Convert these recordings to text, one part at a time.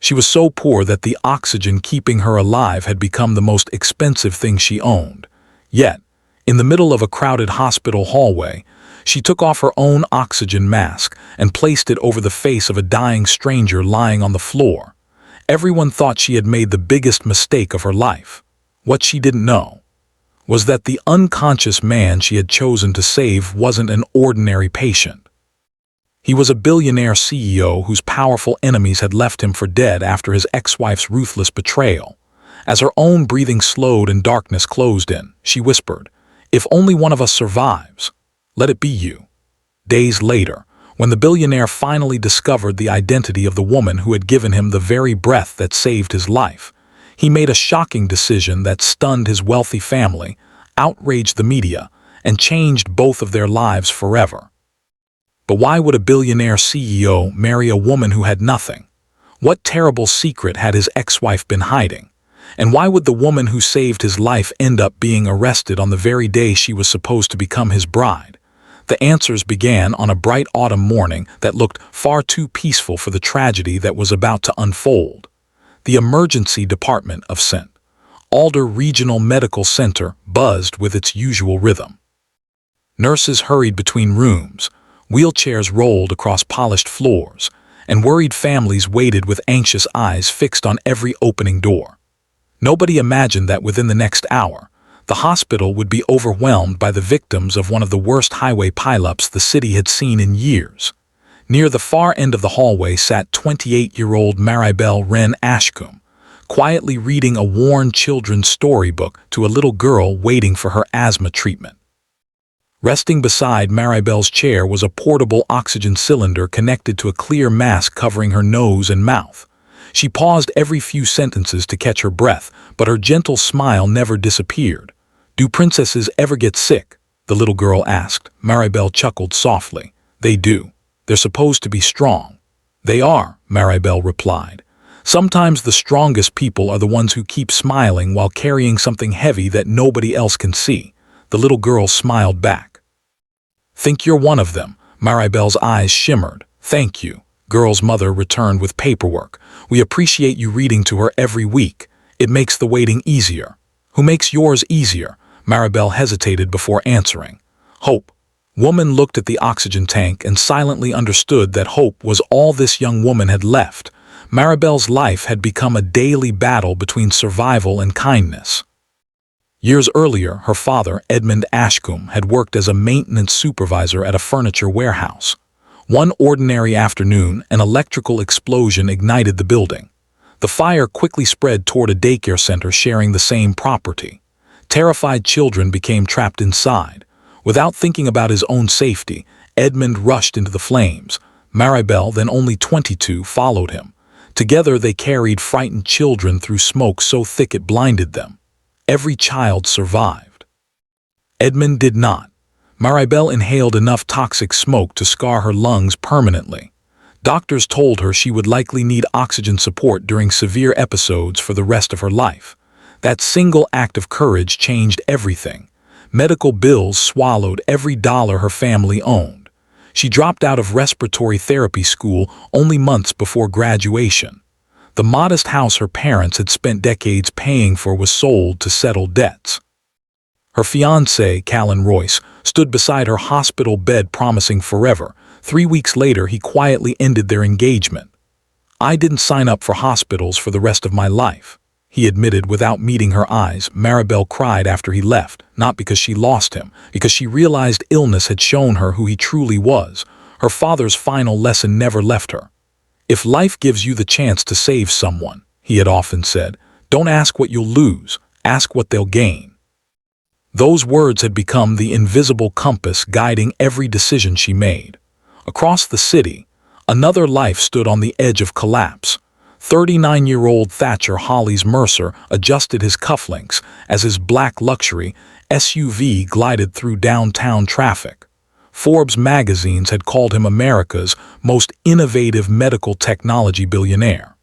She was so poor that the oxygen keeping her alive had become the most expensive thing she owned. Yet, in the middle of a crowded hospital hallway, she took off her own oxygen mask and placed it over the face of a dying stranger lying on the floor. Everyone thought she had made the biggest mistake of her life. What she didn't know was that the unconscious man she had chosen to save wasn't an ordinary patient. He was a billionaire CEO whose powerful enemies had left him for dead after his ex-wife's ruthless betrayal. As her own breathing slowed and darkness closed in, she whispered, "If only one of us survives, let it be you." Days later, when the billionaire finally discovered the identity of the woman who had given him the very breath that saved his life, he made a shocking decision that stunned his wealthy family, outraged the media, and changed both of their lives forever. But why would a billionaire CEO marry a woman who had nothing? What terrible secret had his ex-wife been hiding? And why would the woman who saved his life end up being arrested on the very day she was supposed to become his bride? The answers began on a bright autumn morning that looked far too peaceful for the tragedy that was about to unfold. The emergency department of St. Alder Regional Medical Center buzzed with its usual rhythm. Nurses hurried between rooms, wheelchairs rolled across polished floors, and worried families waited with anxious eyes fixed on every opening door. Nobody imagined that within the next hour, the hospital would be overwhelmed by the victims of one of the worst highway pileups the city had seen in years. Near the far end of the hallway sat 28-year-old Maribelle Wren Ashcombe, quietly reading a worn children's storybook to a little girl waiting for her asthma treatment. Resting beside Maribelle's chair was a portable oxygen cylinder connected to a clear mask covering her nose and mouth. She paused every few sentences to catch her breath, but her gentle smile never disappeared. "Do princesses ever get sick?" the little girl asked. Maribelle chuckled softly. "They do. They're supposed to be strong." "They are," Maribelle replied. "Sometimes the strongest people are the ones who keep smiling while carrying something heavy that nobody else can see." The little girl smiled back. "Think you're one of them?" Maribelle's eyes shimmered. "Thank you." Girl's mother returned with paperwork. "We appreciate you reading to her every week. It makes the waiting easier." "Who makes yours easier?" Maribelle hesitated before answering. "Hope." Woman looked at the oxygen tank and silently understood that hope was all this young woman had left. Maribelle's life had become a daily battle between survival and kindness. Years earlier, her father, Edmund Ashcombe, had worked as a maintenance supervisor at a furniture warehouse. One ordinary afternoon, an electrical explosion ignited the building. The fire quickly spread toward a daycare center sharing the same property. Terrified children became trapped inside. Without thinking about his own safety, Edmund rushed into the flames. Maribelle, then only 22, followed him. Together they carried frightened children through smoke so thick it blinded them. Every child survived. Edmund did not. Maribelle inhaled enough toxic smoke to scar her lungs permanently. Doctors told her she would likely need oxygen support during severe episodes for the rest of her life. That single act of courage changed everything. Medical bills swallowed every dollar her family owned. She dropped out of respiratory therapy school only months before graduation. The modest house her parents had spent decades paying for was sold to settle debts. Her fiancé, Callan Royce, stood beside her hospital bed promising forever. 3 weeks later, he quietly ended their engagement. "I didn't sign up for hospitals for the rest of my life," he admitted without meeting her eyes. Maribelle cried after he left, not because she lost him, because she realized illness had shown her who he truly was. Her father's final lesson never left her. "If life gives you the chance to save someone," he had often said, "don't ask what you'll lose, ask what they'll gain." Those words had become the invisible compass guiding every decision she made. Across the city, another life stood on the edge of collapse. 39-year-old Thatcher Mercer adjusted his cufflinks as his black luxury SUV glided through downtown traffic. Forbes magazines had called him America's most innovative medical technology billionaire.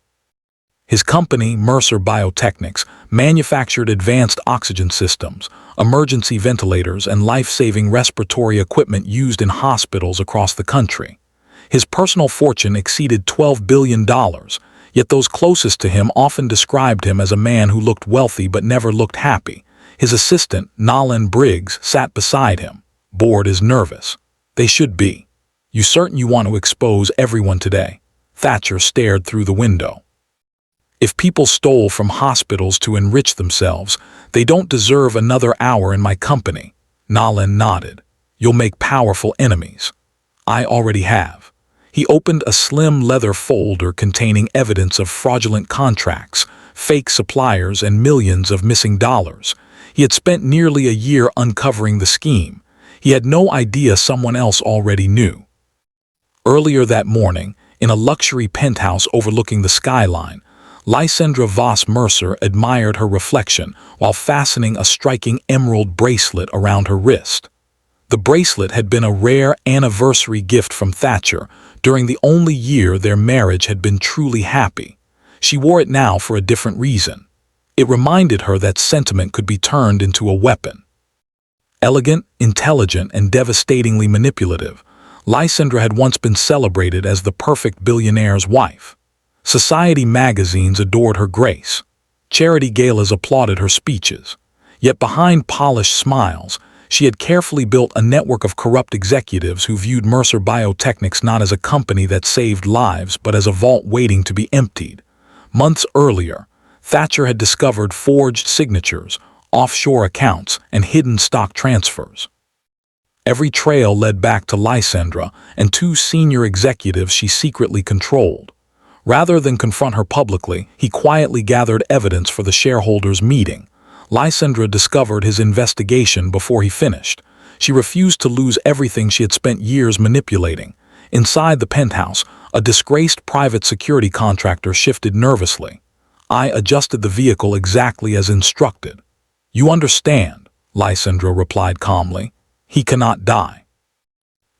His company, Mercer Biotechnics, manufactured advanced oxygen systems, emergency ventilators, and life-saving respiratory equipment used in hospitals across the country. His personal fortune exceeded $12 billion, Yet those closest to him often described him as a man who looked wealthy but never looked happy. His assistant, Nolan Briggs, sat beside him, bored as nervous. They should be. You certain you want to expose everyone today? Thatcher stared through the window. If people stole from hospitals to enrich themselves, they don't deserve another hour in my company. Nolan nodded. You'll make powerful enemies. I already have. He opened a slim leather folder containing evidence of fraudulent contracts, fake suppliers, and millions of missing dollars. He had spent nearly a year uncovering the scheme. He had no idea someone else already knew. Earlier that morning, in a luxury penthouse overlooking the skyline, Lysandra Voss Mercer admired her reflection while fastening a striking emerald bracelet around her wrist. The bracelet had been a rare anniversary gift from Thatcher during the only year their marriage had been truly happy. She wore it now for a different reason. It reminded her that sentiment could be turned into a weapon. Elegant, intelligent, and devastatingly manipulative, Lysandra had once been celebrated as the perfect billionaire's wife. Society magazines adored her grace. Charity galas applauded her speeches. Yet behind polished smiles, she had carefully built a network of corrupt executives who viewed Mercer Biotechnics not as a company that saved lives but as a vault waiting to be emptied. Months earlier, Thatcher had discovered forged signatures, offshore accounts, and hidden stock transfers. Every trail led back to Lysandra and two senior executives she secretly controlled. Rather than confront her publicly, he quietly gathered evidence for the shareholders' meeting. Lysandra discovered his investigation before he finished. She refused to lose everything she had spent years manipulating. Inside the penthouse, a disgraced private security contractor shifted nervously. I adjusted the vehicle exactly as instructed. You understand, Lysandra replied calmly. He cannot die.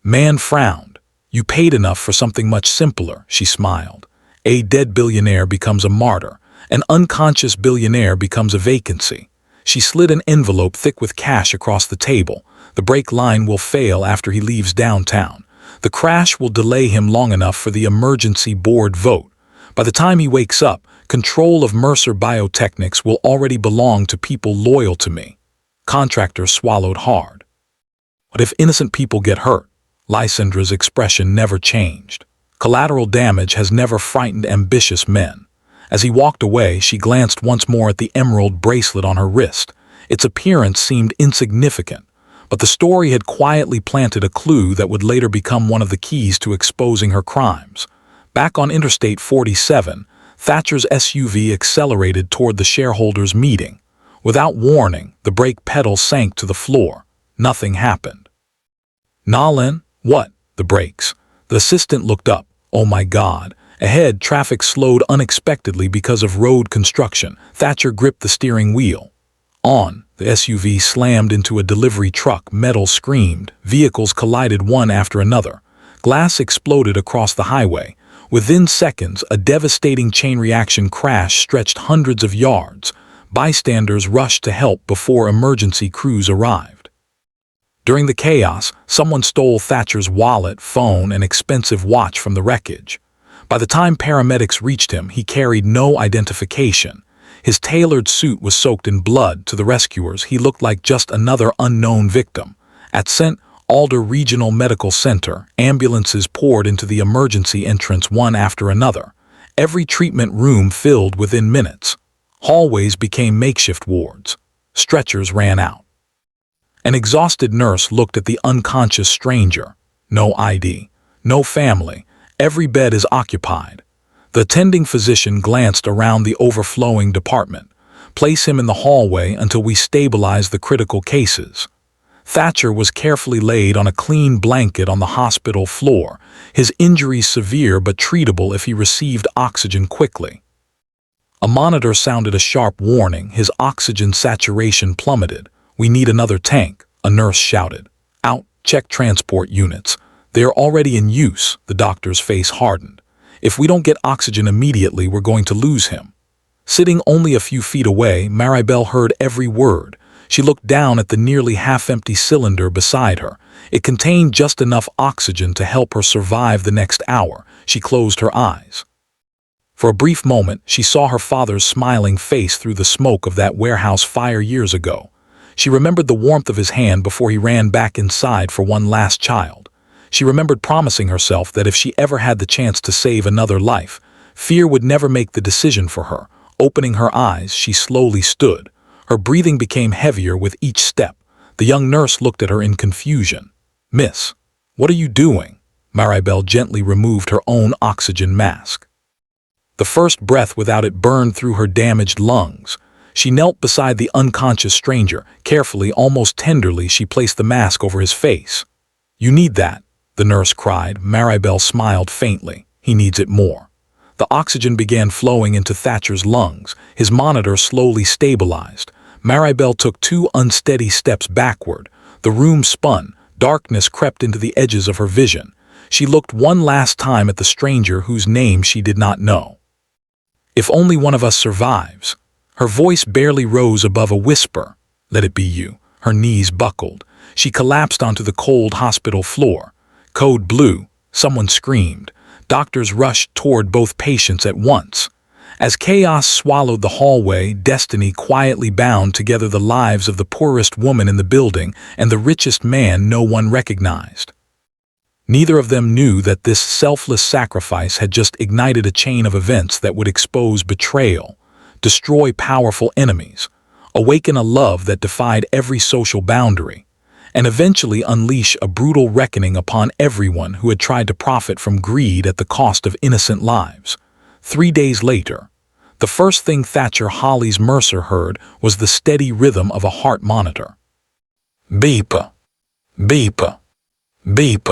Man frowned. You paid enough for something much simpler, she smiled. A dead billionaire becomes a martyr. An unconscious billionaire becomes a vacancy. She slid an envelope thick with cash across the table. The brake line will fail after he leaves downtown. The crash will delay him long enough for the emergency board vote. By the time he wakes up, control of Mercer Biotechnics will already belong to people loyal to me. Contractors swallowed hard. What if innocent people get hurt? Lysandra's expression never changed. Collateral damage has never frightened ambitious men. As he walked away, she glanced once more at the emerald bracelet on her wrist. Its appearance seemed insignificant, but the story had quietly planted a clue that would later become one of the keys to exposing her crimes. Back on Interstate 47, Thatcher's SUV accelerated toward the shareholders' meeting. Without warning, the brake pedal sank to the floor. Nothing happened. Nolan? What? The brakes. The assistant looked up. Oh my God. Ahead, traffic slowed unexpectedly because of road construction. Thatcher gripped the steering wheel. On, the SUV slammed into a delivery truck. Metal screamed. Vehicles collided one after another. Glass exploded across the highway. Within seconds, a devastating chain reaction crash stretched hundreds of yards. Bystanders rushed to help before emergency crews arrived. During the chaos, someone stole Thatcher's wallet, phone, and expensive watch from the wreckage. By the time paramedics reached him, he carried no identification. His tailored suit was soaked in blood. To the rescuers, he looked like just another unknown victim. At St. Alder Regional Medical Center, ambulances poured into the emergency entrance one after another. Every treatment room filled within minutes. Hallways became makeshift wards. Stretchers ran out. An exhausted nurse looked at the unconscious stranger. No ID. No family. Every bed is occupied. The attending physician glanced around the overflowing department. Place him in the hallway until we stabilize the critical cases. Thatcher was carefully laid on a clean blanket on the hospital floor, his injuries severe but treatable if he received oxygen quickly. A monitor sounded a sharp warning. His oxygen saturation plummeted. We need another tank, a nurse shouted. Out, check transport units. They are already in use. The doctor's face hardened. If we don't get oxygen immediately, we're going to lose him. Sitting only a few feet away, Maribelle heard every word. She looked down at the nearly half-empty cylinder beside her. It contained just enough oxygen to help her survive the next hour. She closed her eyes. For a brief moment, she saw her father's smiling face through the smoke of that warehouse fire years ago. She remembered the warmth of his hand before he ran back inside for one last child. She remembered promising herself that if she ever had the chance to save another life, fear would never make the decision for her. Opening her eyes, she slowly stood. Her breathing became heavier with each step. The young nurse looked at her in confusion. "Miss, what are you doing?" Maribelle gently removed her own oxygen mask. The first breath without it burned through her damaged lungs. She knelt beside the unconscious stranger. Carefully, almost tenderly, she placed the mask over his face. "You need that," the nurse cried. Maribelle smiled faintly. "He needs it more." The oxygen began flowing into Thatcher's lungs. His monitor slowly stabilized. Maribelle took 2 unsteady steps backward. The room spun. Darkness crept into the edges of her vision. She looked one last time at the stranger whose name she did not know. "If only one of us survives." Her voice barely rose above a whisper. "Let it be you." Her knees buckled. She collapsed onto the cold hospital floor. Code blue. Someone screamed. Doctors rushed toward both patients at once. As chaos swallowed the hallway, destiny quietly bound together the lives of the poorest woman in the building and the richest man no one recognized. Neither of them knew that this selfless sacrifice had just ignited a chain of events that would expose betrayal, destroy powerful enemies, awaken a love that defied every social boundary, and eventually unleash a brutal reckoning upon everyone who had tried to profit from greed at the cost of innocent lives. 3 days later, the first thing Thatcher Mercer heard was the steady rhythm of a heart monitor. Beep, beep, beep.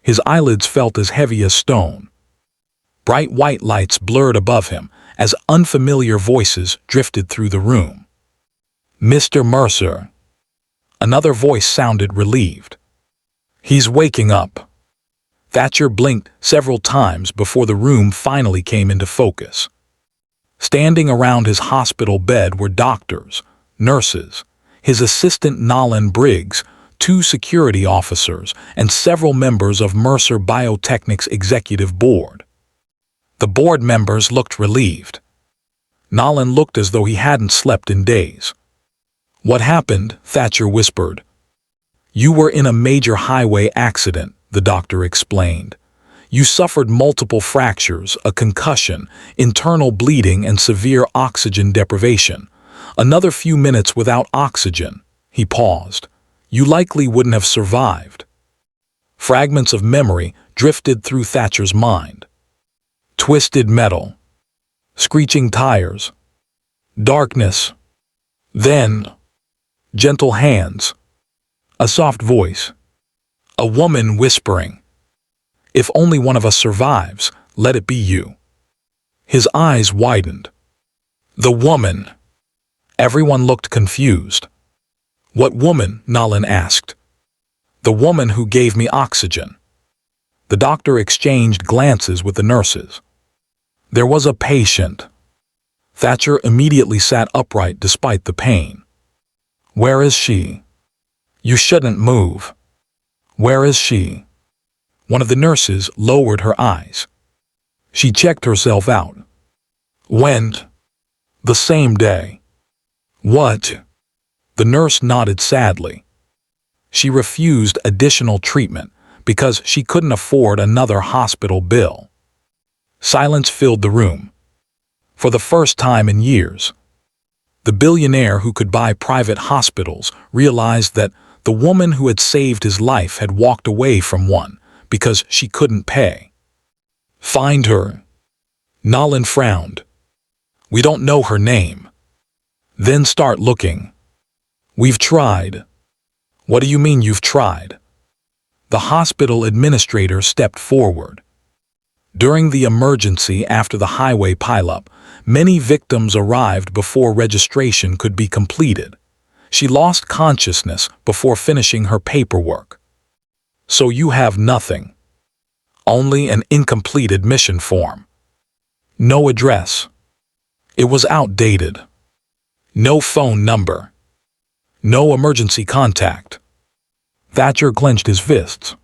His eyelids felt as heavy as stone. Bright white lights blurred above him as unfamiliar voices drifted through the room. "Mr. Mercer." Another voice sounded relieved. "He's waking up." Thatcher blinked several times before the room finally came into focus. Standing around his hospital bed were doctors, nurses, his assistant Nolan Briggs, 2 security officers, and several members of Mercer Biotechnic's executive board. The board members looked relieved. Nolan looked as though he hadn't slept in days. "What happened?" Thatcher whispered. "You were in a major highway accident," the doctor explained. "You suffered multiple fractures, a concussion, internal bleeding, and severe oxygen deprivation. Another few minutes without oxygen." He paused. "You likely wouldn't have survived." Fragments of memory drifted through Thatcher's mind. Twisted metal, screeching tires, darkness. Then, gentle hands, a soft voice, a woman whispering, "If only one of us survives, let it be you." His eyes widened. "The woman." Everyone looked confused. "What woman?" Nolan asked. "The woman who gave me oxygen." The doctor exchanged glances with the nurses. "There was a patient." Thatcher immediately sat upright despite the pain. "Where is she?" "You shouldn't move." "Where is she?" One of the nurses lowered her eyes. She checked herself out. "When?" "The same day." "What?" The nurse nodded sadly. She refused additional treatment because she couldn't afford another hospital bill. Silence filled the room. For the first time in years, the billionaire who could buy private hospitals realized that the woman who had saved his life had walked away from one because she couldn't pay. "Find her." Nolan frowned. "We don't know her name." "Then start looking." "We've tried." "What do you mean you've tried?" The hospital administrator stepped forward. During the emergency after the highway pileup, many victims arrived before registration could be completed. She lost consciousness before finishing her paperwork. "So you have nothing." "Only an incomplete admission form." "No address." "It was outdated." "No phone number." "No emergency contact." Thatcher clenched his fists.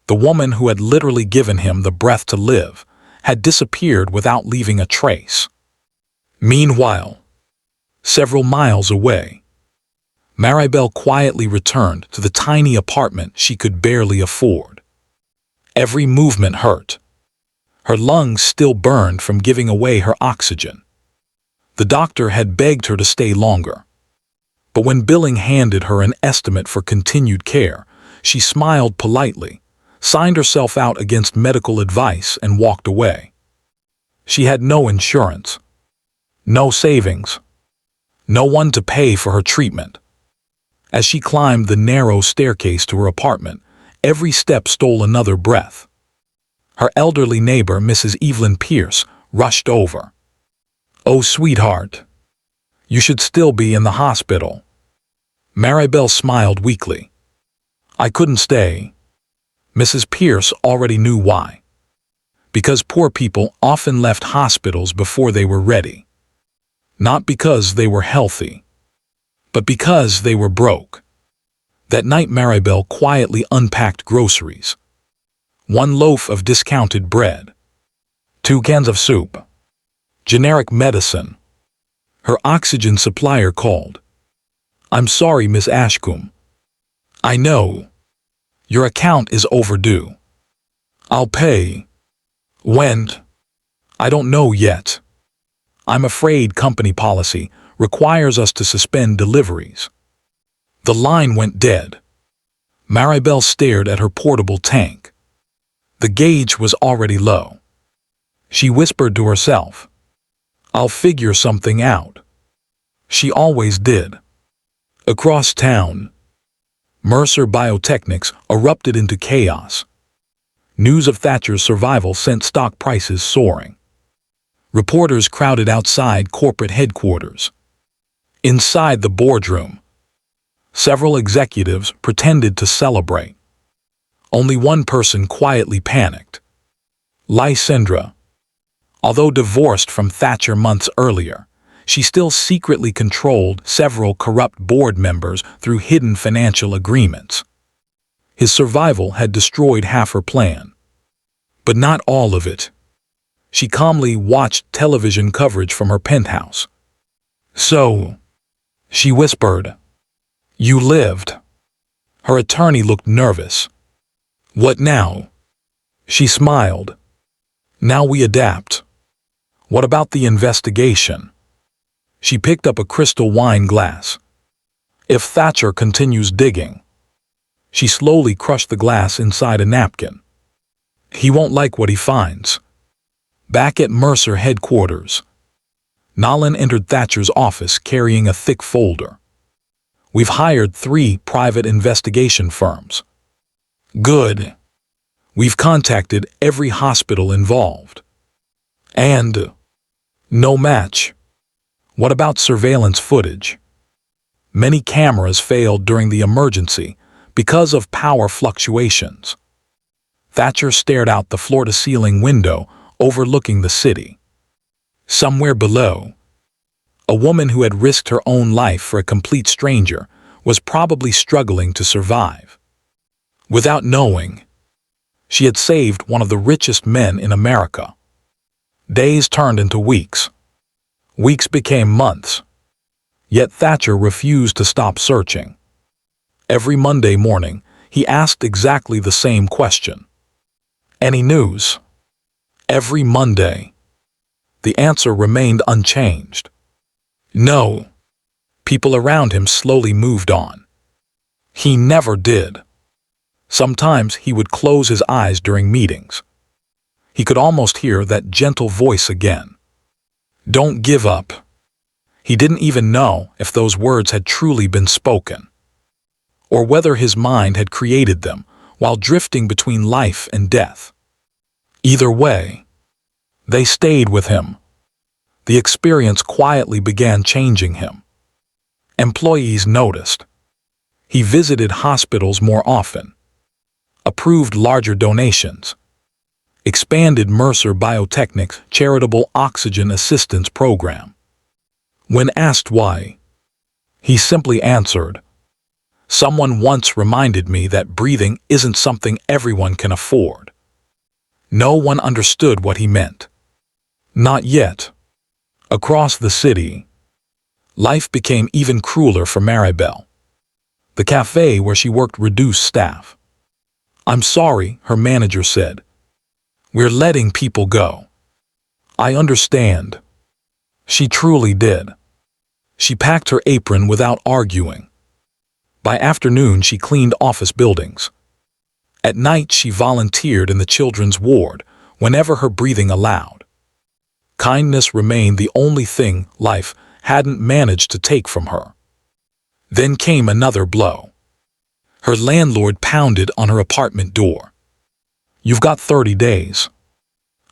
The woman who had literally given him the breath to live had disappeared without leaving a trace. Meanwhile, several miles away, Maribelle quietly returned to the tiny apartment she could barely afford. Every movement hurt. Her lungs still burned from giving away her oxygen. The doctor had begged her to stay longer. But when billing handed her an estimate for continued care, she smiled politely, signed herself out against medical advice, and walked away. She had no insurance, no savings, no one to pay for her treatment. As she climbed the narrow staircase to her apartment, every step stole another breath. Her elderly neighbor, Mrs. Evelyn Pierce, rushed over. "Oh, sweetheart, you should still be in the hospital." Maribelle smiled weakly. "I couldn't stay." Mrs. Pierce already knew why. Because poor people often left hospitals before they were ready. Not because they were healthy, but because they were broke. That night, Maribelle quietly unpacked groceries. 1 loaf of discounted bread, 2 cans of soup, generic medicine. Her oxygen supplier called. "I'm sorry, Miss Ashcombe. I know. Your account is overdue. I'll pay. When? I don't know yet. I'm afraid company policy requires us to suspend deliveries." The line went dead. Maribelle stared at her portable tank. The gauge was already low. She whispered to herself, "I'll figure something out." She always did. Across town, Mercer Biotechnics erupted into chaos. News of Thatcher's survival sent stock prices soaring. Reporters crowded outside corporate headquarters. Inside the boardroom, several executives pretended to celebrate. Only one person quietly panicked. Lysandra. Although divorced from Thatcher months earlier, she still secretly controlled several corrupt board members through hidden financial agreements. His survival had destroyed half her plan. But not all of it. She calmly watched television coverage from her penthouse. "So," she whispered, "you lived." Her attorney looked nervous. "What now?" She smiled. "Now we adapt." "What about the investigation?" She picked up a crystal wine glass. "If Thatcher continues digging." She slowly crushed the glass inside a napkin. "He won't like what he finds." Back at Mercer headquarters, Nolan entered Thatcher's office carrying a thick folder. "We've hired 3 private investigation firms." "Good. We've contacted every hospital involved." "And no match." "What about surveillance footage?" "Many cameras failed during the emergency because of power fluctuations." Thatcher stared out the floor-to-ceiling window overlooking the city. Somewhere below, a woman who had risked her own life for a complete stranger was probably struggling to survive. Without knowing, she had saved one of the richest men in America. Days turned into weeks. Weeks became months. Yet Thatcher refused to stop searching. Every Monday morning, he asked exactly the same question. "Any news?" Every Monday, the answer remained unchanged. No. People around him slowly moved on. He never did. Sometimes he would close his eyes during meetings. He could almost hear that gentle voice again. "Don't give up." He didn't even know if those words had truly been spoken, or whether his mind had created them while drifting between life and death. Either way, they stayed with him. The experience quietly began changing him. Employees noticed. He visited hospitals more often, approved larger donations, expanded Mercer Biotechnics' charitable oxygen assistance program. When asked why, he simply answered, "Someone once reminded me that breathing isn't something everyone can afford." No one understood what he meant. Not yet. Across the city, life became even crueler for Maribelle. The cafe where she worked reduced staff. "I'm sorry," her manager said. "We're letting people go." "I understand." She truly did. She packed her apron without arguing. By afternoon, she cleaned office buildings. At night, she volunteered in the children's ward whenever her breathing allowed. Kindness remained the only thing life hadn't managed to take from her. Then came another blow. Her landlord pounded on her apartment door. "You've got 30 days.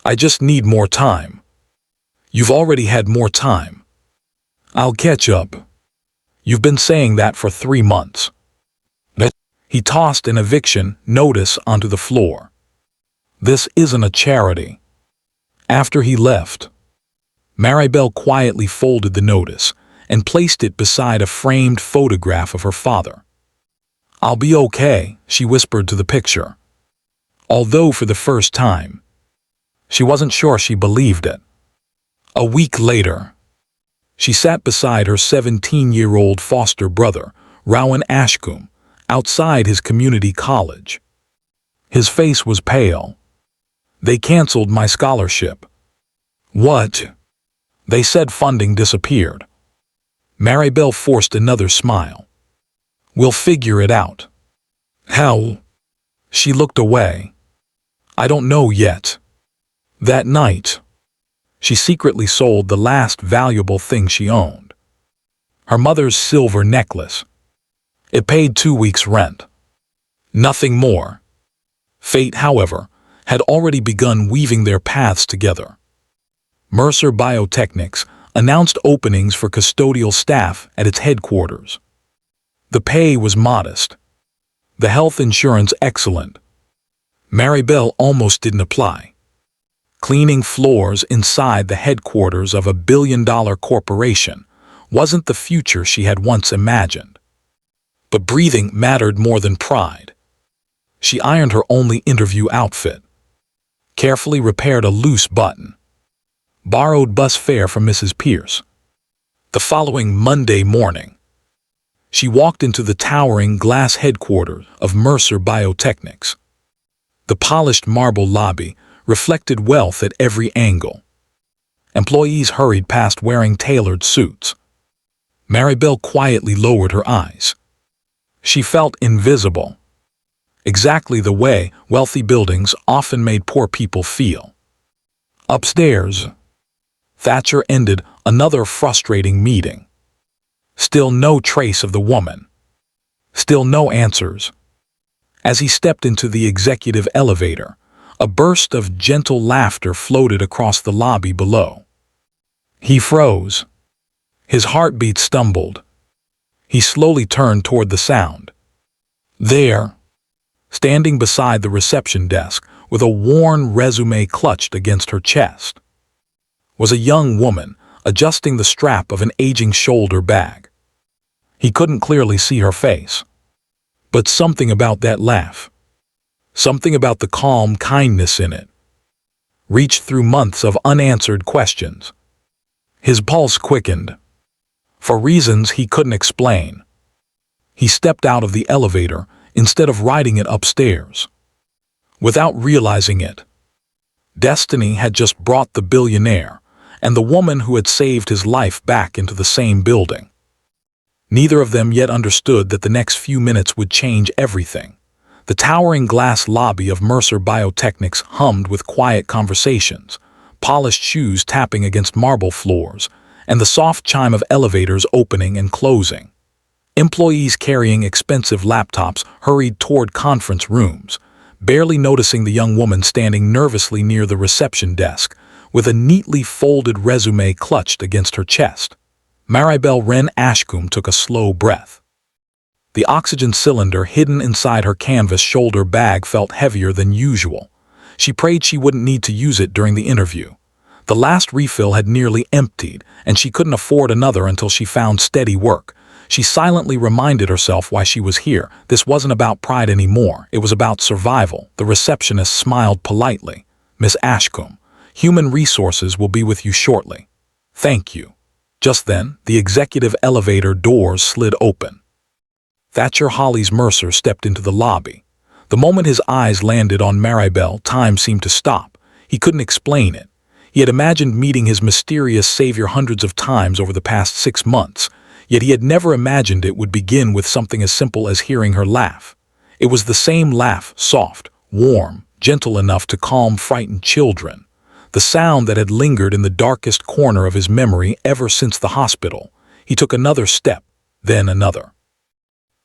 I just need more time." "You've already had more time." "I'll catch up." "You've been saying that for 3 months." He tossed an eviction notice onto the floor. "This isn't a charity." After he left, Maribelle quietly folded the notice and placed it beside a framed photograph of her father. "I'll be okay," she whispered to the picture. Although for the first time, she wasn't sure she believed it. A week later, she sat beside her 17-year-old foster brother, Rowan Ashcombe, outside his community college. His face was pale. "They canceled my scholarship." "What?" "They said funding disappeared." Maribelle forced another smile. "We'll figure it out." "How?" She looked away. "I don't know yet." That night, she secretly sold the last valuable thing she owned. Her mother's silver necklace. It paid 2 weeks' rent. Nothing more. Fate, however, had already begun weaving their paths together. Mercer Biotechnics announced openings for custodial staff at its headquarters. The pay was modest. The health insurance excellent. Maribelle almost didn't apply. Cleaning floors inside the headquarters of a billion-dollar corporation wasn't the future she had once imagined. But breathing mattered more than pride. She ironed her only interview outfit, carefully repaired a loose button, borrowed bus fare from Mrs. Pierce. The following Monday morning, she walked into the towering glass headquarters of Mercer Biotechnics. The polished marble lobby reflected wealth at every angle. Employees hurried past wearing tailored suits. Maribelle quietly lowered her eyes. She felt invisible, exactly the way wealthy buildings often made poor people feel. Upstairs, Thatcher ended another frustrating meeting. Still no trace of the woman. Still no answers. As he stepped into the executive elevator, a burst of gentle laughter floated across the lobby below. He froze. His heartbeat stumbled. He slowly turned toward the sound. There, standing beside the reception desk with a worn resume clutched against her chest, was a young woman adjusting the strap of an aging shoulder bag. He couldn't clearly see her face. But something about that laugh, something about the calm kindness in it, reached through months of unanswered questions. His pulse quickened. For reasons he couldn't explain, he stepped out of the elevator instead of riding it upstairs. Without realizing it, destiny had just brought the billionaire and the woman who had saved his life back into the same building. Neither of them yet understood that the next few minutes would change everything. The towering glass lobby of Mercer Biotechnics hummed with quiet conversations, polished shoes tapping against marble floors, and the soft chime of elevators opening and closing. Employees carrying expensive laptops hurried toward conference rooms, barely noticing the young woman standing nervously near the reception desk, with a neatly folded resume clutched against her chest. Maribelle Wren Ashcombe took a slow breath. The oxygen cylinder hidden inside her canvas shoulder bag felt heavier than usual. She prayed she wouldn't need to use it during the interview. The last refill had nearly emptied, and she couldn't afford another until she found steady work. She silently reminded herself why she was here. This wasn't about pride anymore. It was about survival. The receptionist smiled politely. Miss Ashcombe. Human Resources will be with you shortly. Thank you." Just then, the executive elevator doors slid open. Thatcher Mercer stepped into the lobby. The moment his eyes landed on Maribelle, time seemed to stop. He couldn't explain it. He had imagined meeting his mysterious savior hundreds of times over the past 6 months, yet he had never imagined it would begin with something as simple as hearing her laugh. It was the same laugh, soft, warm, gentle enough to calm frightened children. The sound that had lingered in the darkest corner of his memory ever since the hospital. He took another step, then another.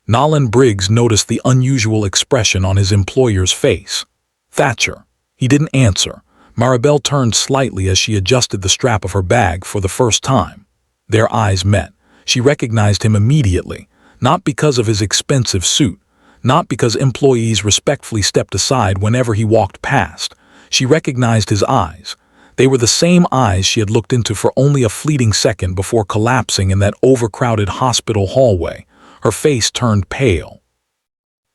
Nolan Briggs noticed the unusual expression on his employer's face. "Thatcher." He didn't answer. Maribelle turned slightly as she adjusted the strap of her bag for the first time. Their eyes met. She recognized him immediately, not because of his expensive suit, not because employees respectfully stepped aside whenever he walked past. She recognized his eyes. They were the same eyes she had looked into for only a fleeting second before collapsing in that overcrowded hospital hallway. Her face turned pale.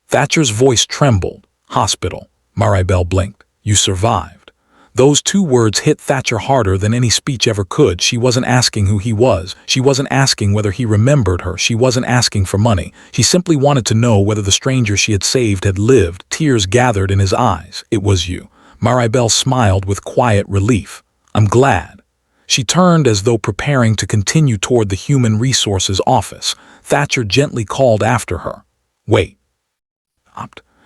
Thatcher's voice trembled. "Hospital." Maribelle blinked. "You survived." Those 2 words hit Thatcher harder than any speech ever could. She wasn't asking who he was. She wasn't asking whether he remembered her. She wasn't asking for money. She simply wanted to know whether the stranger she had saved had lived. Tears gathered in his eyes. "It was you." Maribelle smiled with quiet relief. "I'm glad." She turned as though preparing to continue toward the Human Resources office. Thatcher gently called after her. "Wait."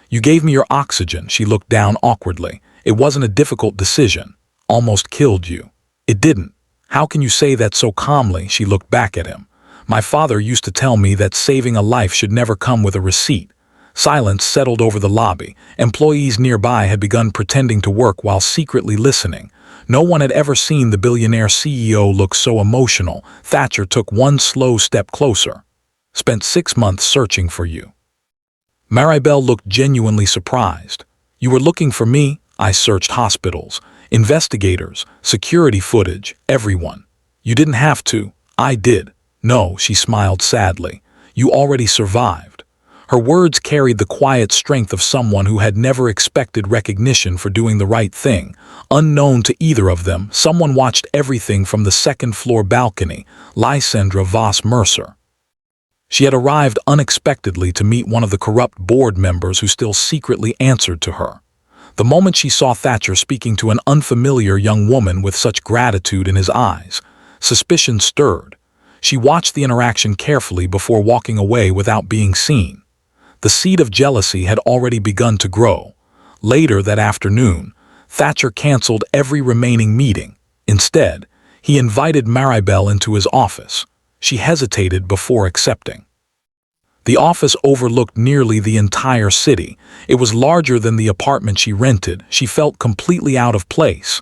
"You gave me your oxygen." She looked down awkwardly. "It wasn't a difficult decision. Almost killed you." "It didn't." "How can you say that so calmly?" She looked back at him. "My father used to tell me that saving a life should never come with a receipt." Silence settled over the lobby. Employees nearby had begun pretending to work while secretly listening. No one had ever seen the billionaire CEO look so emotional. Thatcher took one slow step closer. "Spent 6 months searching for you." Maribelle looked genuinely surprised. "You were looking for me?" "I searched hospitals, investigators, security footage, everyone." "You didn't have to." "I did." "No," she smiled sadly. "You already survived." Her words carried the quiet strength of someone who had never expected recognition for doing the right thing. Unknown to either of them, someone watched everything from the second-floor balcony, Lysandra Voss Mercer. She had arrived unexpectedly to meet one of the corrupt board members who still secretly answered to her. The moment she saw Thatcher speaking to an unfamiliar young woman with such gratitude in his eyes, suspicion stirred. She watched the interaction carefully before walking away without being seen. The seed of jealousy had already begun to grow. Later that afternoon, Thatcher canceled every remaining meeting. Instead, he invited Maribelle into his office. She hesitated before accepting. The office overlooked nearly the entire city. It was larger than the apartment she rented. She felt completely out of place.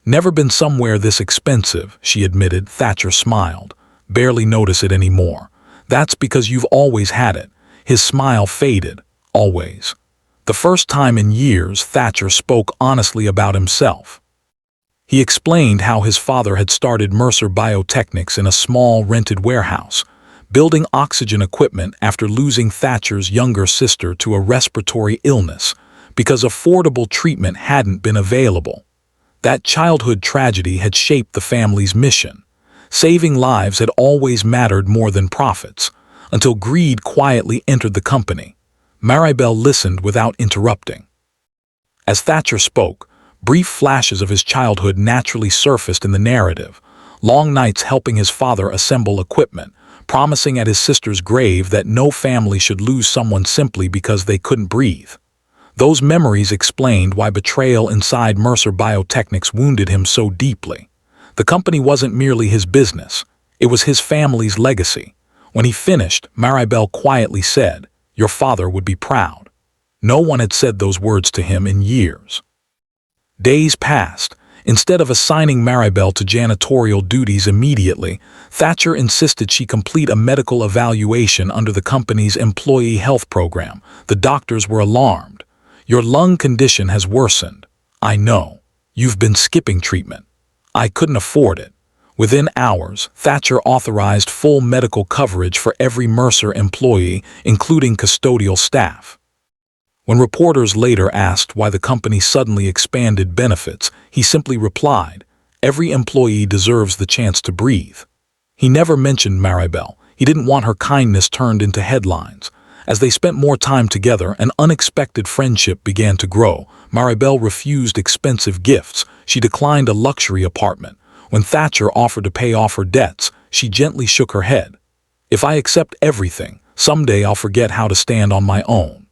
"Never been somewhere this expensive," she admitted. Thatcher smiled. "Barely notice it anymore." "That's because you've always had it." His smile faded. "Always." The first time in years, Thatcher spoke honestly about himself. He explained how his father had started Mercer Biotechnics in a small rented warehouse, building oxygen equipment after losing Thatcher's younger sister to a respiratory illness because affordable treatment hadn't been available. That childhood tragedy had shaped the family's mission. Saving lives had always mattered more than profits, until greed quietly entered the company. Maribelle listened without interrupting. As Thatcher spoke, brief flashes of his childhood naturally surfaced in the narrative. Long nights helping his father assemble equipment, promising at his sister's grave that no family should lose someone simply because they couldn't breathe. Those memories explained why betrayal inside Mercer Biotechnics wounded him so deeply. The company wasn't merely his business, it was his family's legacy. When he finished, Maribelle quietly said, "Your father would be proud." No one had said those words to him in years. Days passed. Instead of assigning Maribelle to janitorial duties immediately, Thatcher insisted she complete a medical evaluation under the company's employee health program. The doctors were alarmed. "Your lung condition has worsened." "I know. You've been skipping treatment." "I couldn't afford it." Within hours, Thatcher authorized full medical coverage for every Mercer employee, including custodial staff. When reporters later asked why the company suddenly expanded benefits, he simply replied, "Every employee deserves the chance to breathe." He never mentioned Maribelle. He didn't want her kindness turned into headlines. As they spent more time together, an unexpected friendship began to grow. Maribelle refused expensive gifts. She declined a luxury apartment. When Thatcher offered to pay off her debts, she gently shook her head. "If I accept everything, someday I'll forget how to stand on my own."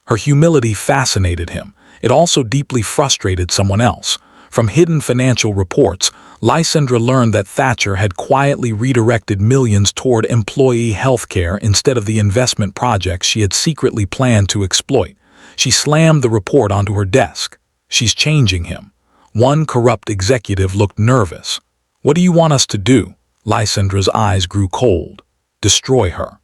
Her humility fascinated him. It also deeply frustrated someone else. From hidden financial reports, Lysandra learned that Thatcher had quietly redirected millions toward employee health care instead of the investment projects she had secretly planned to exploit. She slammed the report onto her desk. "She's changing him." One corrupt executive looked nervous. "What do you want us to do?" Lysandra's eyes grew cold. "Destroy her."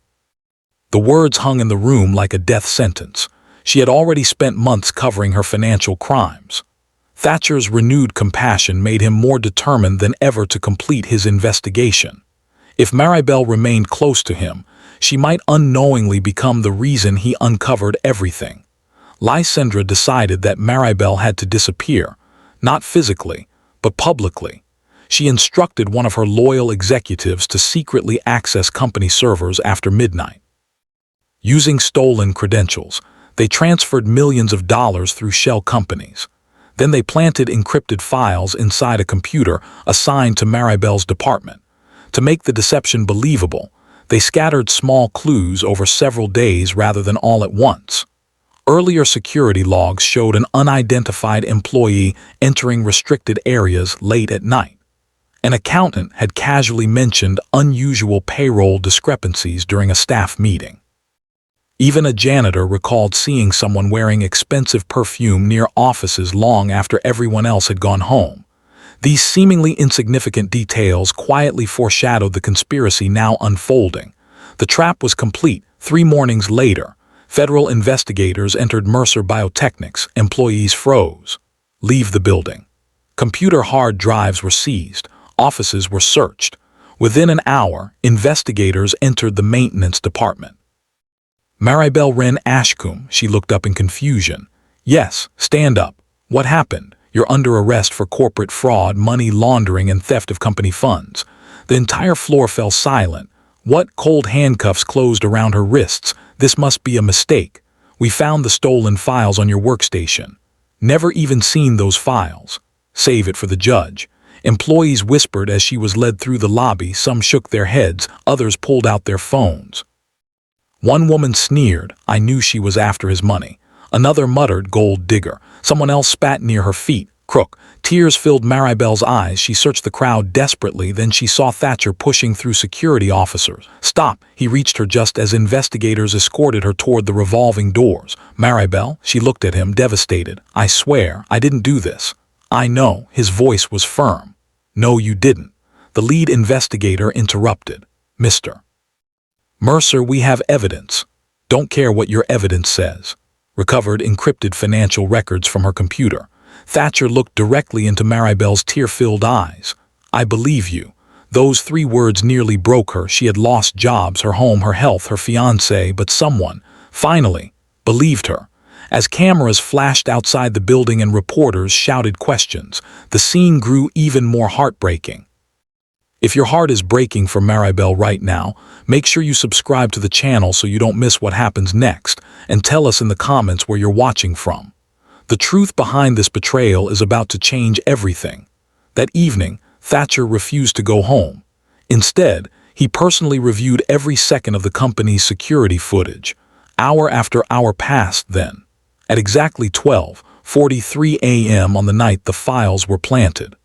The words hung in the room like a death sentence. She had already spent months covering her financial crimes. Thatcher's renewed compassion made him more determined than ever to complete his investigation. If Maribelle remained close to him, she might unknowingly become the reason he uncovered everything. Lysandra decided that Maribelle had to disappear, not physically, but publicly. She instructed one of her loyal executives to secretly access company servers after midnight. Using stolen credentials, they transferred millions of dollars through shell companies. Then they planted encrypted files inside a computer assigned to Maribelle's department. To make the deception believable, they scattered small clues over several days rather than all at once. Earlier security logs showed an unidentified employee entering restricted areas late at night. An accountant had casually mentioned unusual payroll discrepancies during a staff meeting. Even a janitor recalled seeing someone wearing expensive perfume near offices long after everyone else had gone home. These seemingly insignificant details quietly foreshadowed the conspiracy now unfolding. The trap was complete. 3 mornings later, federal investigators entered Mercer Biotechnics. Employees froze. "Leave the building." Computer hard drives were seized. Offices were searched. Within an hour, investigators entered the maintenance department. Maribelle Wren Ashcombe, she looked up in confusion. "Yes, stand up. What happened? You're under arrest for corporate fraud, money laundering, and theft of company funds." The entire floor fell silent. What? Cold handcuffs closed around her wrists. "This must be a mistake. We found the stolen files on your workstation." "Never even seen those files." "Save it for the judge." Employees whispered as she was led through the lobby. Some shook their heads, others pulled out their phones. One woman sneered, "I knew she was after his money." Another muttered, "Gold digger." Someone else spat near her feet, "Crook." Tears filled Maribelle's eyes. She searched the crowd desperately, then she saw Thatcher pushing through security officers. "Stop!" He reached her just as investigators escorted her toward the revolving doors. "Maribelle?" She looked at him, devastated. "I swear, I didn't do this." "I know." His voice was firm. "No, you didn't." The lead investigator interrupted. "Mr. Mercer, we have evidence." "Don't care what your evidence says." Recovered encrypted financial records from her computer. Thatcher looked directly into Maribelle's tear-filled eyes. "I believe you." Those 3 words nearly broke her. She had lost jobs, her home, her health, her fiancé, but someone, finally, believed her. As cameras flashed outside the building and reporters shouted questions, the scene grew even more heartbreaking. If your heart is breaking for Maribelle right now, make sure you subscribe to the channel so you don't miss what happens next, and tell us in the comments where you're watching from. The truth behind this betrayal is about to change everything. That evening, Thatcher refused to go home. Instead, he personally reviewed every second of the company's security footage. Hour after hour passed then. At exactly 12:43 a.m. on the night the files were planted,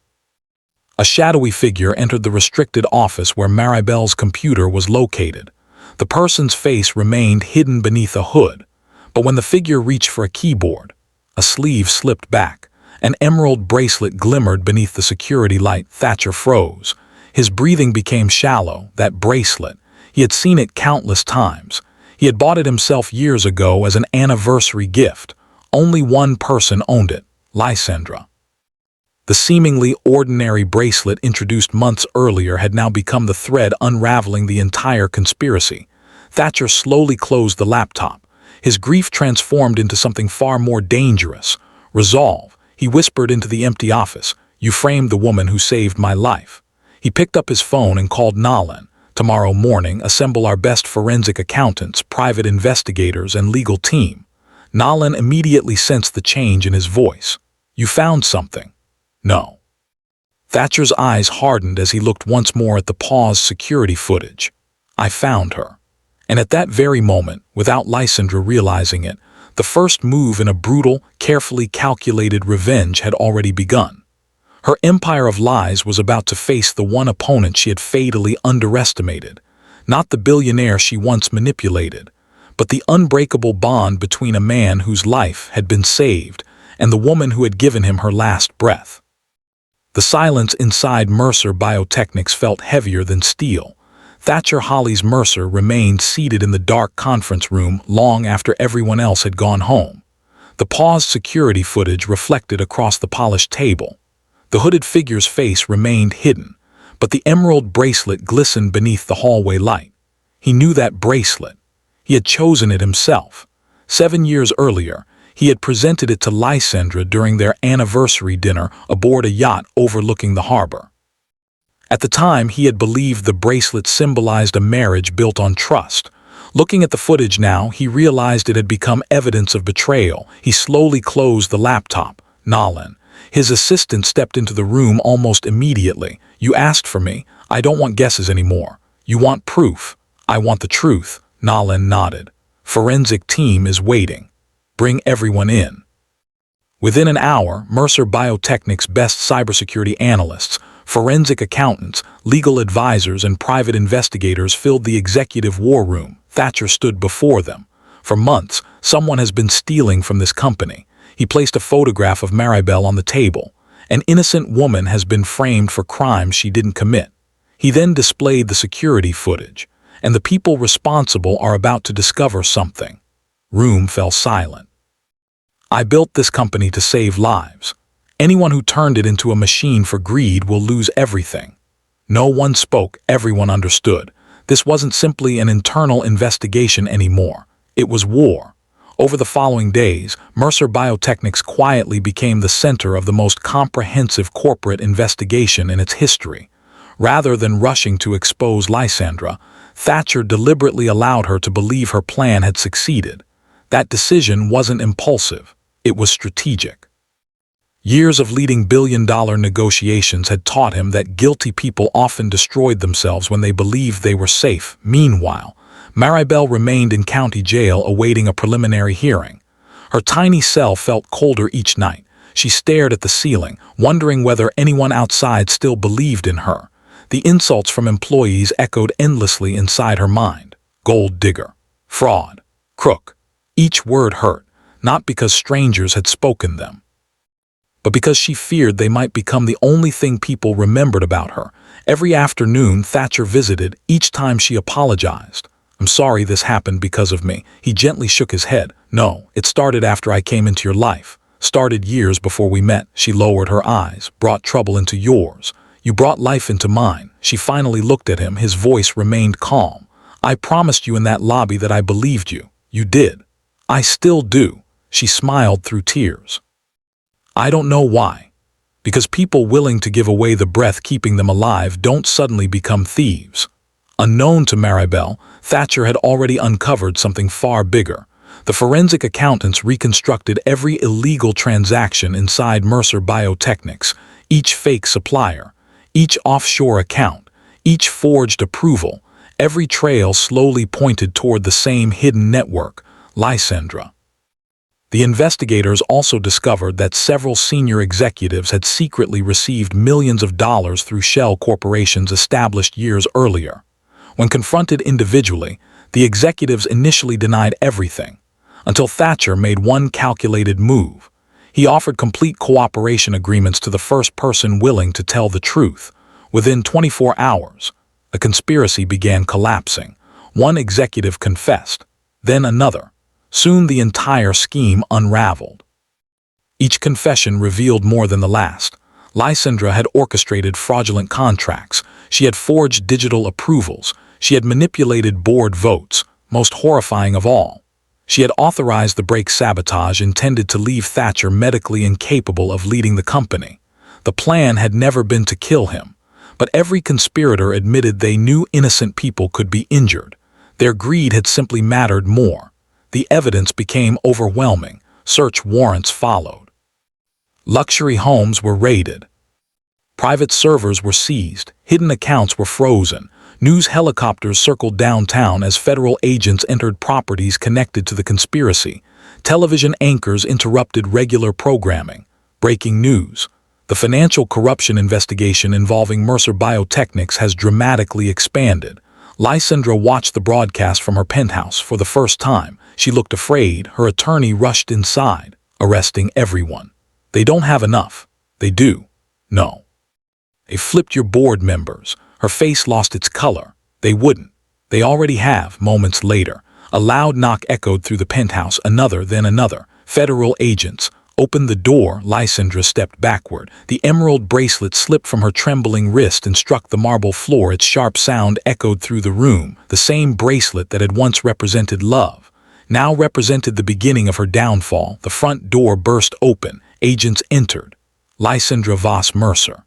a shadowy figure entered the restricted office where Maribelle's computer was located. The person's face remained hidden beneath a hood, but when the figure reached for a keyboard, a sleeve slipped back. An emerald bracelet glimmered beneath the security light. Thatcher froze. His breathing became shallow. That bracelet, he had seen it countless times. He had bought it himself years ago as an anniversary gift. Only one person owned it, Lysandra. The seemingly ordinary bracelet introduced months earlier had now become the thread unraveling the entire conspiracy. Thatcher slowly closed the laptop. His grief transformed into something far more dangerous. Resolve. He whispered into the empty office. You framed the woman who saved my life. He picked up his phone and called Nalin. Tomorrow morning, assemble our best forensic accountants, private investigators, and legal team. Nalin immediately sensed the change in his voice. You found something? No. Thatcher's eyes hardened as he looked once more at the paused security footage. I found her. And at that very moment, without Lysandra realizing it, the first move in a brutal, carefully calculated revenge had already begun. Her empire of lies was about to face the one opponent she had fatally underestimated, not the billionaire she once manipulated, but the unbreakable bond between a man whose life had been saved and the woman who had given him her last breath. The silence inside Mercer Biotechnics felt heavier than steel. Thatcher Mercer remained seated in the dark conference room long after everyone else had gone home. The paused security footage reflected across the polished table. The hooded figure's face remained hidden, but the emerald bracelet glistened beneath the hallway light. He knew that bracelet. He had chosen it himself. 7 years earlier, he had presented it to Lysandra during their anniversary dinner aboard a yacht overlooking the harbor. At the time, he had believed the bracelet symbolized a marriage built on trust. Looking at the footage now, he realized it had become evidence of betrayal. He slowly closed the laptop. Nalin. His assistant stepped into the room almost immediately. You asked for me. I don't want guesses anymore. You want proof. I want the truth. Nalin nodded. Forensic team is waiting. Bring everyone in. Within an hour, Mercer Biotechnics' best cybersecurity analysts, forensic accountants, legal advisors, and private investigators filled the executive war room. Thatcher stood before them. For months, someone has been stealing from this company. He placed a photograph of Maribelle on the table. An innocent woman has been framed for crimes she didn't commit. He then displayed the security footage, and the people responsible are about to discover something. Room fell silent. I built this company to save lives. Anyone who turned it into a machine for greed will lose everything. No one spoke, everyone understood. This wasn't simply an internal investigation anymore. It was war. Over the following days, Mercer Biotechnics quietly became the center of the most comprehensive corporate investigation in its history. Rather than rushing to expose Lysandra, Thatcher deliberately allowed her to believe her plan had succeeded. That decision wasn't impulsive. It was strategic. Years of leading billion-dollar negotiations had taught him that guilty people often destroyed themselves when they believed they were safe. Meanwhile, Maribelle remained in county jail awaiting a preliminary hearing. Her tiny cell felt colder each night. She stared at the ceiling, wondering whether anyone outside still believed in her. The insults from employees echoed endlessly inside her mind. Gold digger, fraud, crook. Each word hurt, not because strangers had spoken them, but because she feared they might become the only thing people remembered about her. Every afternoon, Thatcher visited, each time she apologized. I'm sorry this happened because of me. He gently shook his head. No, it started after I came into your life. Started years before we met. She lowered her eyes. Brought trouble into yours. You brought life into mine. She finally looked at him. His voice remained calm. I promised you in that lobby that I believed you. You did. I still do. She smiled through tears. I don't know why. Because people willing to give away the breath keeping them alive don't suddenly become thieves. Unknown to Maribelle, Thatcher had already uncovered something far bigger. The forensic accountants reconstructed every illegal transaction inside Mercer Biotechnics, each fake supplier, each offshore account, each forged approval. Every trail slowly pointed toward the same hidden network, Lysandra. The investigators also discovered that several senior executives had secretly received millions of dollars through shell corporations established years earlier. When confronted individually, the executives initially denied everything, until Thatcher made one calculated move. He offered complete cooperation agreements to the first person willing to tell the truth. Within 24 hours, a conspiracy began collapsing. One executive confessed, then another. Soon the entire scheme unraveled. Each confession revealed more than the last. Lysandra had orchestrated fraudulent contracts. She had forged digital approvals. She had manipulated board votes. Most horrifying of all, She had authorized the break sabotage intended to leave Thatcher medically incapable of leading the company. The plan had never been to kill him, but every conspirator admitted they knew innocent people could be injured. Their greed had simply mattered more. The evidence became overwhelming. Search warrants followed. Luxury homes were raided. Private servers were seized. Hidden accounts were frozen. News helicopters circled downtown as federal agents entered properties connected to the conspiracy. Television anchors interrupted regular programming. Breaking news. The financial corruption investigation involving Mercer Biotechnics has dramatically expanded. Lysandra watched the broadcast from her penthouse for the first time. She looked afraid. Her attorney rushed inside, arresting everyone. They don't have enough. They do. No. They flipped your board members. Her face lost its color. They wouldn't. They already have. Moments later, a loud knock echoed through the penthouse. Another, then another. Federal agents opened the door. Lysandra stepped backward. The emerald bracelet slipped from her trembling wrist and struck the marble floor. Its sharp sound echoed through the room. The same bracelet that had once represented love now represented the beginning of her downfall. The front door burst open. Agents entered. Lysandra Voss Mercer.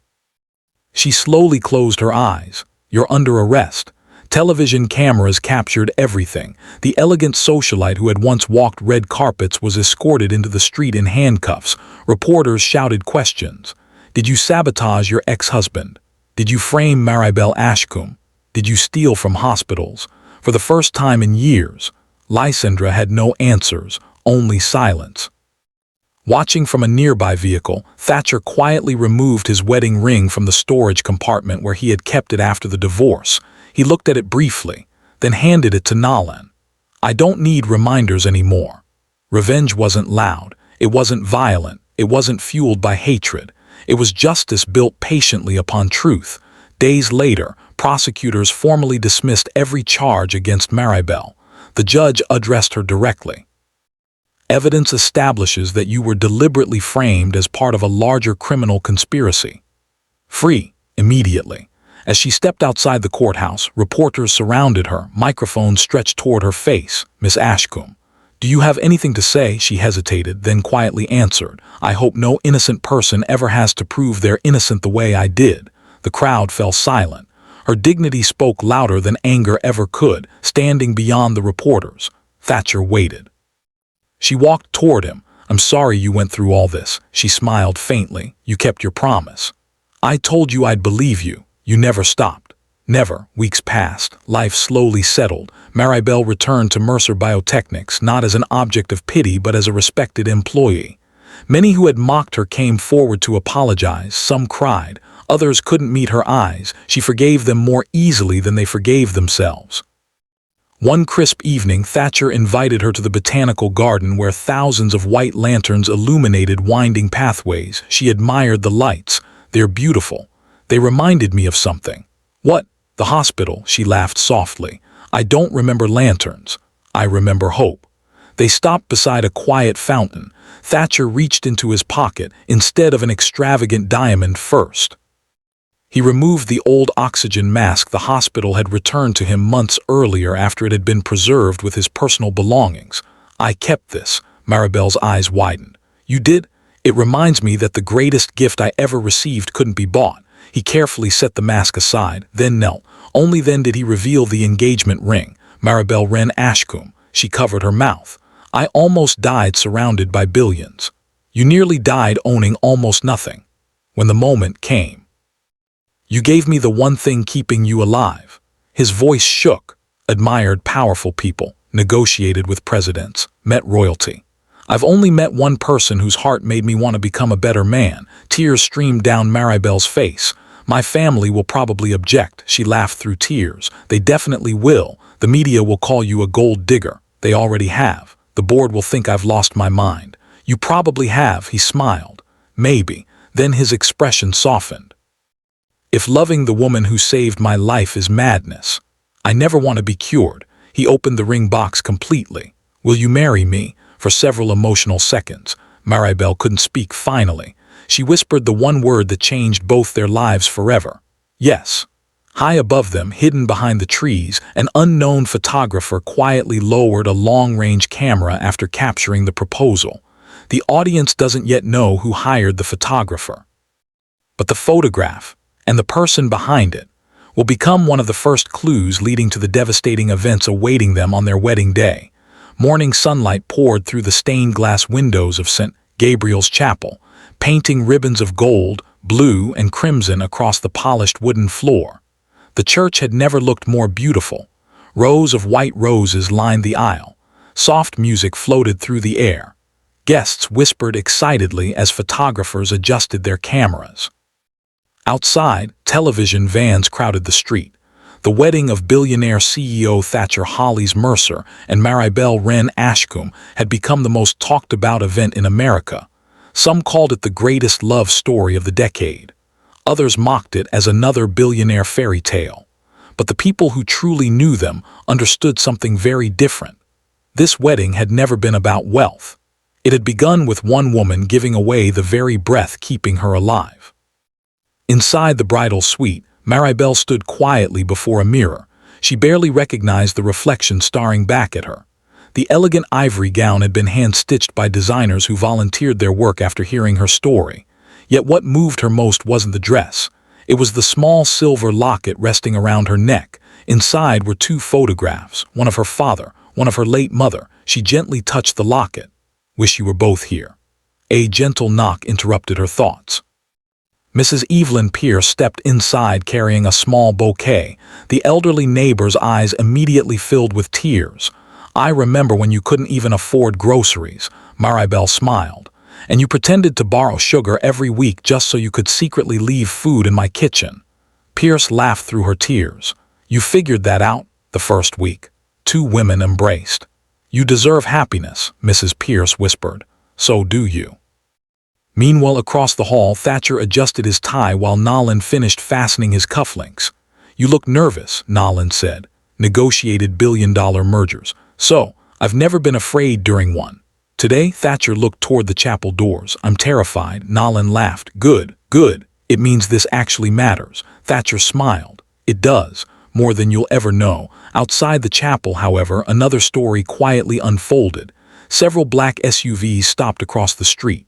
She slowly closed her eyes. You're under arrest. Television cameras captured everything. The elegant socialite who had once walked red carpets was escorted into the street in handcuffs. Reporters shouted questions. Did you sabotage your ex-husband? Did you frame Maribelle Ashcombe? Did you steal from hospitals? For the first time in years, Lysandra had no answers, only silence. Watching from a nearby vehicle, Thatcher quietly removed his wedding ring from the storage compartment where he had kept it after the divorce. He looked at it briefly, then handed it to Nalan. I don't need reminders anymore. Revenge wasn't loud. It wasn't violent. It wasn't fueled by hatred. It was justice built patiently upon truth. Days later, prosecutors formally dismissed every charge against Maribelle. The judge addressed her directly. Evidence establishes that you were deliberately framed as part of a larger criminal conspiracy. Free, immediately. As she stepped outside the courthouse, reporters surrounded her, microphones stretched toward her face. Miss Ashcombe, do you have anything to say? She hesitated, then quietly answered, I hope no innocent person ever has to prove they're innocent the way I did. The crowd fell silent. Her dignity spoke louder than anger ever could, standing beyond the reporters. Thatcher waited. She walked toward him. I'm sorry you went through all this. She smiled faintly. You kept your promise. I told you I'd believe you. You never stopped. Never. Weeks passed. Life slowly settled. Maribelle returned to Mercer Biotechnics, not as an object of pity but as a respected employee. Many who had mocked her came forward to apologize. Some cried. Others couldn't meet her eyes. She forgave them more easily than they forgave themselves. One crisp evening, Thatcher invited her to the botanical garden where thousands of white lanterns illuminated winding pathways. She admired the lights. They're beautiful. They reminded me of something. What? The hospital, she laughed softly. I don't remember lanterns. I remember hope. They stopped beside a quiet fountain. Thatcher reached into his pocket instead of an extravagant diamond first. He removed the old oxygen mask the hospital had returned to him months earlier after it had been preserved with his personal belongings. I kept this. Maribelle's eyes widened. You did? It reminds me that the greatest gift I ever received couldn't be bought. He carefully set the mask aside, then knelt. Only then did he reveal the engagement ring. Maribelle Wren Ashcombe. She covered her mouth. I almost died surrounded by billions. You nearly died owning almost nothing. When the moment came. You gave me the one thing keeping you alive. His voice shook. Admired powerful people, negotiated with presidents, met royalty. I've only met one person whose heart made me want to become a better man. Tears streamed down Maribelle's face. My family will probably object. She laughed through tears. They definitely will. The media will call you a gold digger. They already have. The board will think I've lost my mind. You probably have, he smiled. Maybe. Then his expression softened. If loving the woman who saved my life is madness, I never want to be cured. He opened the ring box completely. Will you marry me? For several emotional seconds, Maribelle couldn't speak finally. She whispered the one word that changed both their lives forever. Yes. High above them, hidden behind the trees, an unknown photographer quietly lowered a long-range camera after capturing the proposal. The audience doesn't yet know who hired the photographer. But the photograph, and the person behind it, will become one of the first clues leading to the devastating events awaiting them on their wedding day. Morning sunlight poured through the stained glass windows of St. Gabriel's Chapel, painting ribbons of gold, blue, and crimson across the polished wooden floor. The church had never looked more beautiful. Rows of white roses lined the aisle. Soft music floated through the air. Guests whispered excitedly as photographers adjusted their cameras. Outside, television vans crowded the street. The wedding of billionaire CEO Thatcher Mercer and Maribelle Ashcombe had become the most talked-about event in America. Some called it the greatest love story of the decade. Others mocked it as another billionaire fairy tale. But the people who truly knew them understood something very different. This wedding had never been about wealth. It had begun with one woman giving away the very breath keeping her alive. Inside the bridal suite, Maribelle stood quietly before a mirror. She barely recognized the reflection staring back at her. The elegant ivory gown had been hand-stitched by designers who volunteered their work after hearing her story. Yet what moved her most wasn't the dress. It was the small silver locket resting around her neck. Inside were two photographs, one of her father, one of her late mother. She gently touched the locket. "Wish you were both here." A gentle knock interrupted her thoughts. Mrs. Evelyn Pierce stepped inside carrying a small bouquet. The elderly neighbor's eyes immediately filled with tears. "I remember when you couldn't even afford groceries," Maribelle smiled. "And you pretended to borrow sugar every week just so you could secretly leave food in my kitchen." Pierce laughed through her tears. "You figured that out the first week." Two women embraced. "You deserve happiness," Mrs. Pierce whispered. "So do you." Meanwhile, across the hall, Thatcher adjusted his tie while Nolan finished fastening his cufflinks. "You look nervous," Nolan said. "Negotiated billion-dollar mergers. So, I've never been afraid during one." Today, Thatcher looked toward the chapel doors. "I'm terrified," Nolan laughed. "Good, good. It means this actually matters." Thatcher smiled. "It does, more than you'll ever know." Outside the chapel, however, another story quietly unfolded. Several black SUVs stopped across the street.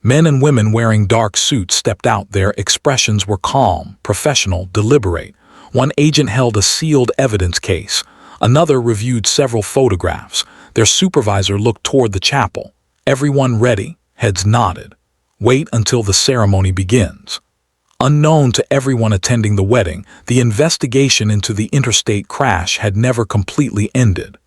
Men and women wearing dark suits stepped out. Their expressions were calm, professional, deliberate. One agent held a sealed evidence case. Another reviewed several photographs. Their supervisor looked toward the chapel. "Everyone ready?" Heads nodded. "Wait until the ceremony begins." Unknown to everyone attending the wedding, the investigation into the interstate crash had never completely ended.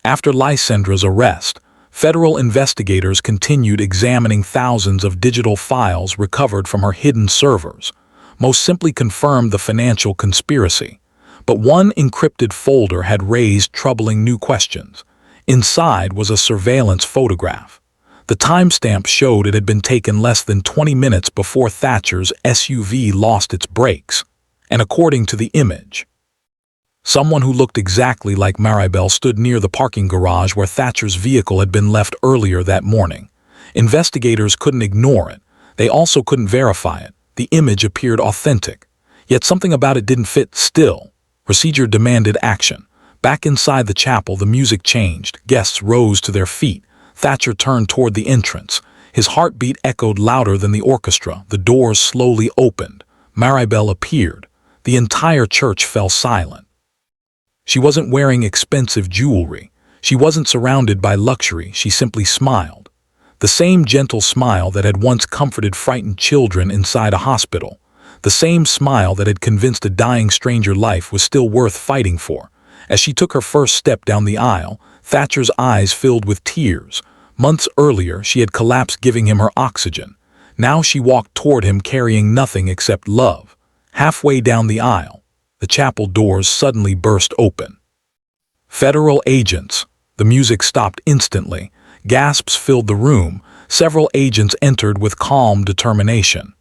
After Lysandra's arrest, federal investigators continued examining thousands of digital files recovered from her hidden servers. Most simply confirmed the financial conspiracy. But one encrypted folder had raised troubling new questions. Inside was a surveillance photograph. The timestamp showed it had been taken less than 20 minutes before Thatcher's SUV lost its brakes. And according to the image, someone who looked exactly like Maribelle stood near the parking garage where Thatcher's vehicle had been left earlier that morning. Investigators couldn't ignore it. They also couldn't verify it. The image appeared authentic. Yet something about it didn't fit still. Procedure demanded action. Back inside the chapel, the music changed. Guests rose to their feet. Thatcher turned toward the entrance. His heartbeat echoed louder than the orchestra. The doors slowly opened. Maribelle appeared. The entire church fell silent. She wasn't wearing expensive jewelry. She wasn't surrounded by luxury. She simply smiled. The same gentle smile that had once comforted frightened children inside a hospital. The same smile that had convinced a dying stranger life was still worth fighting for. As she took her first step down the aisle, Thatcher's eyes filled with tears. Months earlier, she had collapsed giving him her oxygen. Now she walked toward him carrying nothing except love. Halfway down the aisle, the chapel doors suddenly burst open. Federal agents. The music stopped instantly. Gasps filled the room. Several agents entered with calm determination.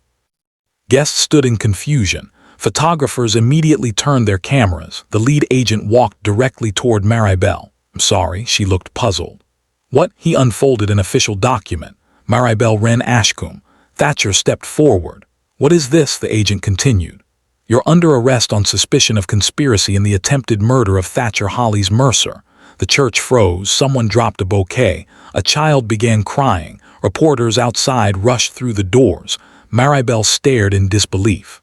Guests stood in confusion. Photographers immediately turned their cameras. The lead agent walked directly toward Maribelle. "I'm sorry," she looked puzzled. "What?" He unfolded an official document. Maribelle Ashcombe. Thatcher stepped forward. "What is this?" the agent continued. You're under arrest on suspicion of conspiracy in the attempted murder of Thatcher Mercer. The church froze, someone dropped a bouquet, a child began crying, reporters outside rushed through the doors. Maribelle stared in disbelief.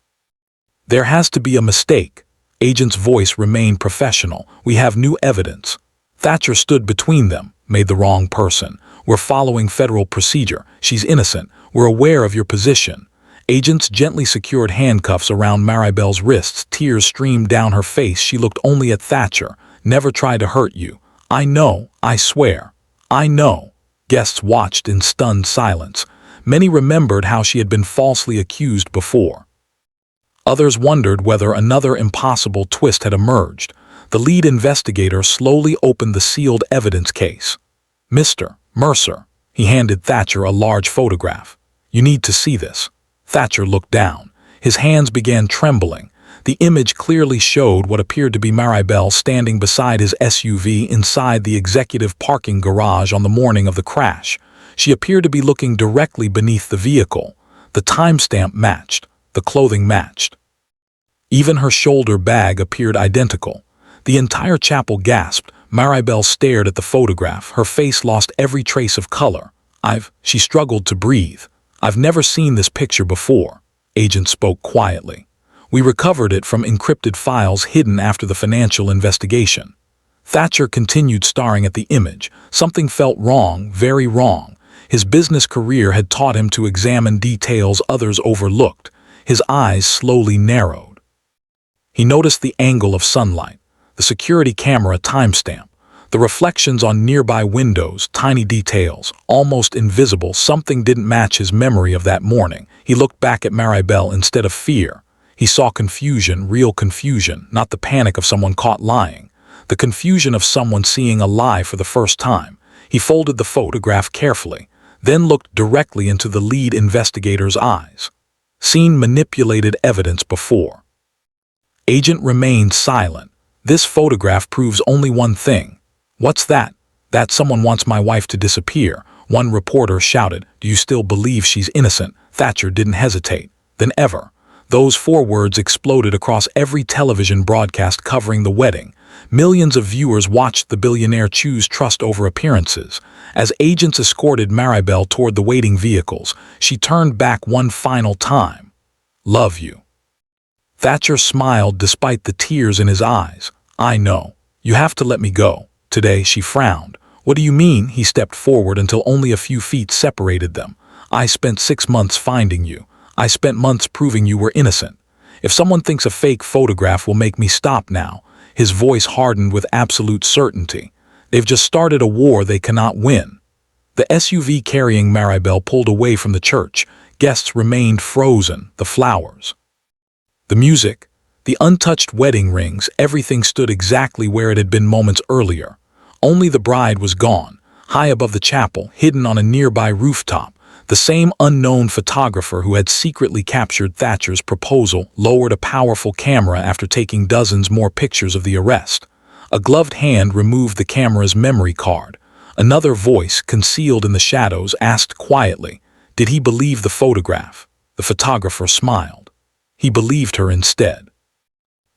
There has to be a mistake. Agent's voice remained professional. We have new evidence. Thatcher stood between them. Made the wrong person. We're following federal procedure. She's innocent. We're aware of your position. Agents gently secured handcuffs around Maribelle's wrists. Tears streamed down her face. She looked only at Thatcher. Never tried to hurt you. I know, I swear. I know. Guests watched in stunned silence. Many remembered how she had been falsely accused before. Others wondered whether another impossible twist had emerged. The lead investigator slowly opened the sealed evidence case. Mr. Mercer, he handed Thatcher a large photograph. You need to see this. Thatcher looked down. His hands began trembling. The image clearly showed what appeared to be Maribelle standing beside his SUV inside the executive parking garage on the morning of the crash. She appeared to be looking directly beneath the vehicle. The timestamp matched. The clothing matched. Even her shoulder bag appeared identical. The entire chapel gasped. Maribelle stared at the photograph. Her face lost every trace of color. She struggled to breathe. I've never seen this picture before. Agent spoke quietly. We recovered it from encrypted files hidden after the financial investigation. Thatcher continued staring at the image. Something felt wrong, very wrong. His business career had taught him to examine details others overlooked. His eyes slowly narrowed. He noticed the angle of sunlight, the security camera timestamp, the reflections on nearby windows, tiny details, almost invisible. Something didn't match his memory of that morning. He looked back at Maribelle instead of fear. He saw confusion, real confusion, not the panic of someone caught lying. The confusion of someone seeing a lie for the first time. He folded the photograph carefully, then looked directly into the lead investigator's eyes. Seen manipulated evidence before. Agent remained silent. This photograph proves only one thing. What's that? That someone wants my wife to disappear. One reporter shouted, Do you still believe she's innocent? Thatcher didn't hesitate. Then ever. Those 4 words exploded across every television broadcast covering the wedding. Millions of viewers watched the billionaire choose trust over appearances. As agents escorted Maribelle toward the waiting vehicles, she turned back one final time. Love you. Thatcher smiled despite the tears in his eyes. I know. You have to let me go. Today, she frowned. What do you mean? He stepped forward until only a few feet separated them. I spent 6 months finding you. I spent months proving you were innocent. If someone thinks a fake photograph will make me stop now, his voice hardened with absolute certainty. They've just started a war they cannot win. The SUV carrying Maribelle pulled away from the church. Guests remained frozen, the flowers. The music, the untouched wedding rings, everything stood exactly where it had been moments earlier. Only the bride was gone, high above the chapel, hidden on a nearby rooftop. The same unknown photographer who had secretly captured Thatcher's proposal lowered a powerful camera after taking dozens more pictures of the arrest. A gloved hand removed the camera's memory card. Another voice, concealed in the shadows, asked quietly, Did he believe the photograph? The photographer smiled. He believed her instead.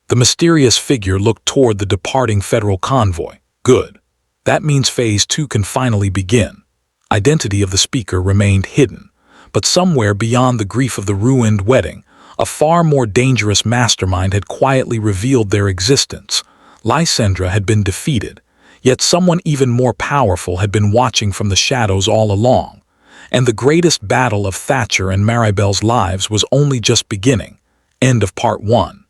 The mysterious figure looked toward the departing federal convoy. Good. That means phase 2 can finally begin. Identity of the speaker remained hidden, but somewhere beyond the grief of the ruined wedding, a far more dangerous mastermind had quietly revealed their existence. Lysandra had been defeated, yet someone even more powerful had been watching from the shadows all along. And the greatest battle of Thatcher and Maribelle's lives was only just beginning. End of part 1.